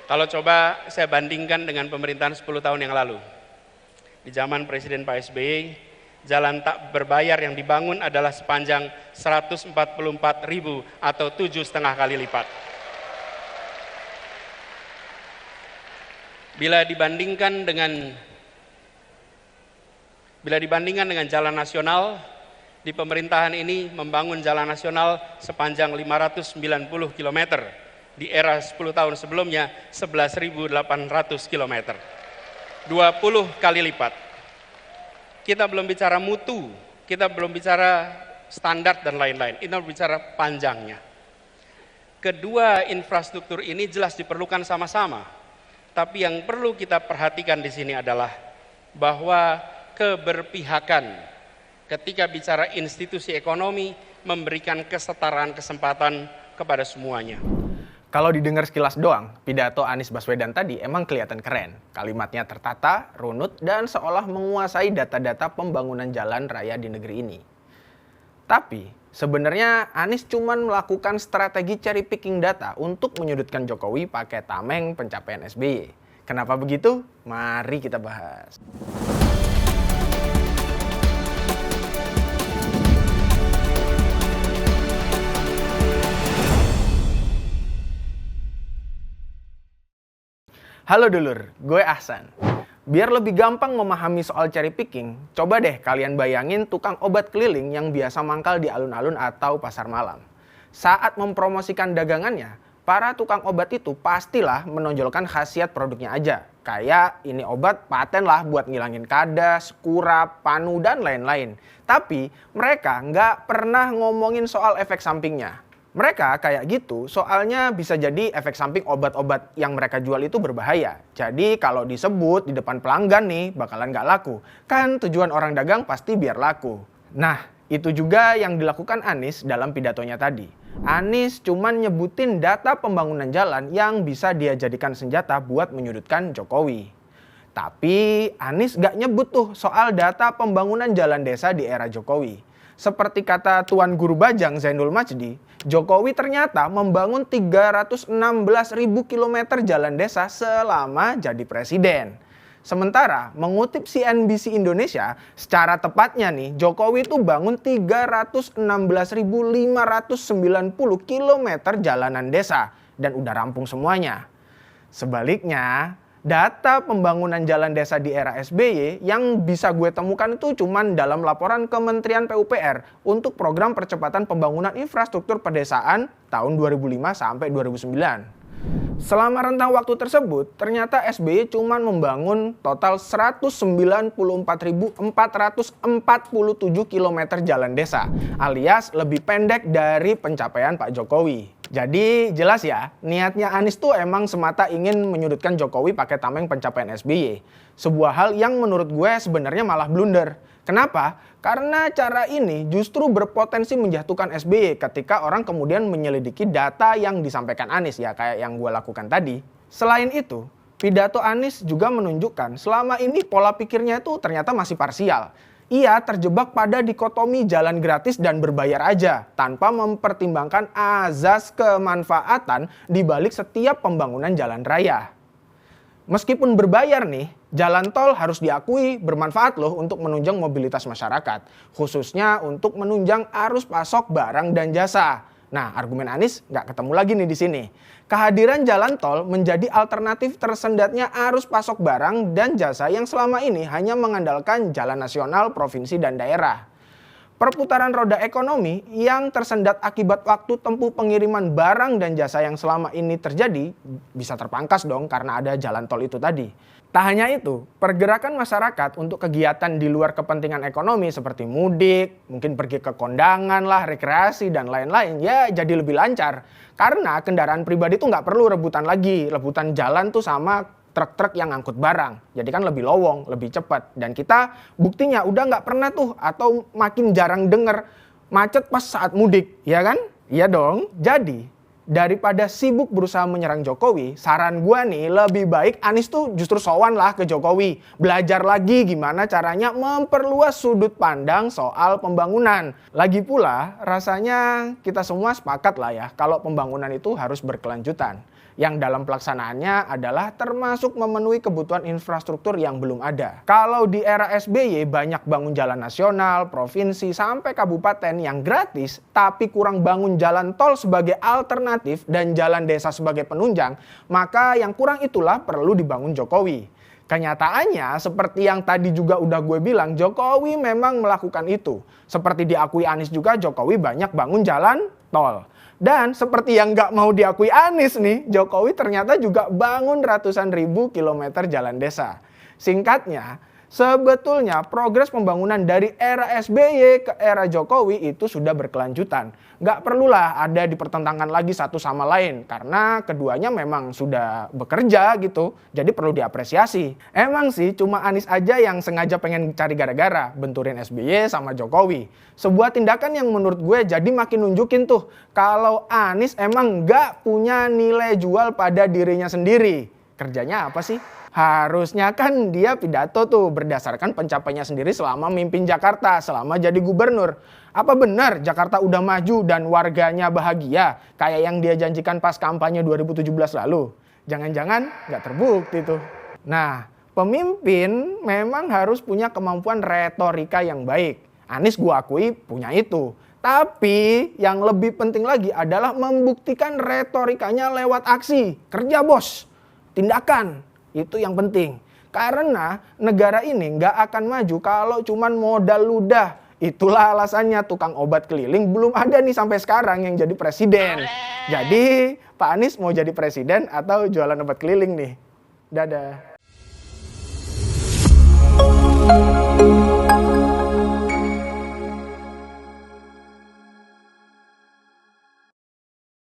Kalau coba saya bandingkan dengan pemerintahan 10 tahun yang lalu. Di zaman Presiden Pak SBY, jalan tak berbayar yang dibangun adalah sepanjang 144.000 atau 7,5 kali lipat. Bila dibandingkan dengan jalan nasional, di pemerintahan ini membangun jalan nasional sepanjang 590 km. Di era 10 tahun sebelumnya 11.800 km. 20 kali lipat. Kita belum bicara mutu, kita belum bicara standar dan lain-lain. Kita bicara panjangnya. Kedua infrastruktur ini jelas diperlukan sama-sama. Tapi yang perlu kita perhatikan di sini adalah bahwa keberpihakan ketika bicara institusi ekonomi memberikan kesetaraan kesempatan kepada semuanya. Kalau didengar sekilas doang, pidato Anies Baswedan tadi emang kelihatan keren. Kalimatnya tertata, runut, dan seolah menguasai data-data pembangunan jalan raya di negeri ini. Tapi, sebenarnya Anies cuman melakukan strategi cherry picking data untuk menyudutkan Jokowi pakai tameng pencapaian SBY. Kenapa begitu? Mari kita bahas. Halo dulur, gue Ahsan. Biar lebih gampang memahami soal cherry picking, coba deh kalian bayangin tukang obat keliling yang biasa mangkal di alun-alun atau pasar malam. Saat mempromosikan dagangannya, para tukang obat itu pastilah menonjolkan khasiat produknya aja. Kayak ini obat paten lah buat ngilangin kadas, kurap, panu, dan lain-lain. Tapi mereka nggak pernah ngomongin soal efek sampingnya. Mereka kayak gitu soalnya bisa jadi efek samping obat-obat yang mereka jual itu berbahaya. Jadi kalau disebut di depan pelanggan nih bakalan gak laku. Kan tujuan orang dagang pasti biar laku. Nah itu juga yang dilakukan Anies dalam pidatonya tadi. Anies cuman nyebutin data pembangunan jalan yang bisa dia jadikan senjata buat menyudutkan Jokowi. Tapi Anies gak nyebut tuh soal data pembangunan jalan desa di era Jokowi. Seperti kata Tuan Guru Bajang Zainul Majdi, Jokowi ternyata membangun 316.000 km jalan desa selama jadi presiden. Sementara mengutip CNBC Indonesia, secara tepatnya nih Jokowi itu bangun 316.590 km jalanan desa dan udah rampung semuanya. Sebaliknya, data pembangunan jalan desa di era SBY yang bisa gue temukan itu cuman dalam laporan Kementerian PUPR untuk program percepatan pembangunan infrastruktur pedesaan tahun 2005 sampai 2009. Selama rentang waktu tersebut, ternyata SBY cuman membangun total 194.447 km jalan desa, alias lebih pendek dari pencapaian Pak Jokowi. Jadi jelas ya, niatnya Anies tuh emang semata ingin menyudutkan Jokowi pakai tameng pencapaian SBY. Sebuah hal yang menurut gue sebenarnya malah blunder. Kenapa? Karena cara ini justru berpotensi menjatuhkan SBY ketika orang kemudian menyelidiki data yang disampaikan Anies ya kayak yang gue lakukan tadi. Selain itu, pidato Anies juga menunjukkan selama ini pola pikirnya itu ternyata masih parsial. Ia terjebak pada dikotomi jalan gratis dan berbayar aja, tanpa mempertimbangkan azas kemanfaatan di balik setiap pembangunan jalan raya. Meskipun berbayar nih, jalan tol harus diakui bermanfaat loh untuk menunjang mobilitas masyarakat, khususnya untuk menunjang arus pasok barang dan jasa. Nah, argumen Anies nggak ketemu lagi nih di sini. Kehadiran jalan tol menjadi alternatif tersendatnya arus pasok barang dan jasa yang selama ini hanya mengandalkan jalan nasional, provinsi, dan daerah. Perputaran roda ekonomi yang tersendat akibat waktu tempuh pengiriman barang dan jasa yang selama ini terjadi bisa terpangkas dong karena ada jalan tol itu tadi. Tak hanya itu, pergerakan masyarakat untuk kegiatan di luar kepentingan ekonomi seperti mudik, mungkin pergi ke kondangan lah, rekreasi, dan lain-lain ya jadi lebih lancar. Karena kendaraan pribadi tuh nggak perlu rebutan lagi, rebutan jalan tuh sama truk-truk yang ngangkut barang. Jadi kan lebih lowong, lebih cepat. Dan kita buktinya udah nggak pernah tuh atau makin jarang denger macet pas saat mudik, ya kan? Iya dong. Jadi daripada sibuk berusaha menyerang Jokowi, saran gue nih lebih baik Anies tuh justru sowan lah ke Jokowi. Belajar lagi gimana caranya memperluas sudut pandang soal pembangunan. Lagi pula rasanya kita semua sepakat lah ya kalau pembangunan itu harus berkelanjutan. yang dalam pelaksanaannya adalah termasuk memenuhi kebutuhan infrastruktur yang belum ada. Kalau di era SBY banyak bangun jalan nasional, provinsi, sampai kabupaten yang gratis, tapi kurang bangun jalan tol sebagai alternatif dan jalan desa sebagai penunjang, maka yang kurang itulah perlu dibangun Jokowi. Kenyataannya, seperti yang tadi juga udah gue bilang, Jokowi memang melakukan itu. Seperti diakui Anies juga, Jokowi banyak bangun jalan tol. Dan seperti yang nggak mau diakui Anies nih, Jokowi ternyata juga bangun ratusan ribu kilometer jalan desa. Singkatnya, sebetulnya progres pembangunan dari era SBY ke era Jokowi itu sudah berkelanjutan. Nggak perlulah ada dipertentangkan lagi satu sama lain, karena keduanya memang sudah bekerja gitu, jadi perlu diapresiasi. Emang sih cuma Anies aja yang sengaja pengen cari gara-gara, benturin SBY sama Jokowi. Sebuah tindakan yang menurut gue jadi makin nunjukin tuh, kalau Anies emang nggak punya nilai jual pada dirinya sendiri. Kerjanya apa sih? Harusnya kan dia pidato tuh berdasarkan pencapaiannya sendiri selama mimpin Jakarta, selama jadi gubernur. Apa benar Jakarta udah maju dan warganya bahagia kayak yang dia janjikan pas kampanye 2017 lalu? Jangan-jangan nggak terbukti tuh. Nah, pemimpin memang harus punya kemampuan retorika yang baik. Anies gua akui punya itu. Tapi yang lebih penting lagi adalah membuktikan retorikanya lewat aksi. Kerja bos, tindakan. Itu yang penting. Karena negara ini nggak akan maju kalau cuman modal ludah. Itulah alasannya tukang obat keliling belum ada nih sampai sekarang yang jadi presiden. Jadi Pak Anies mau jadi presiden atau jualan obat keliling nih? Dadah.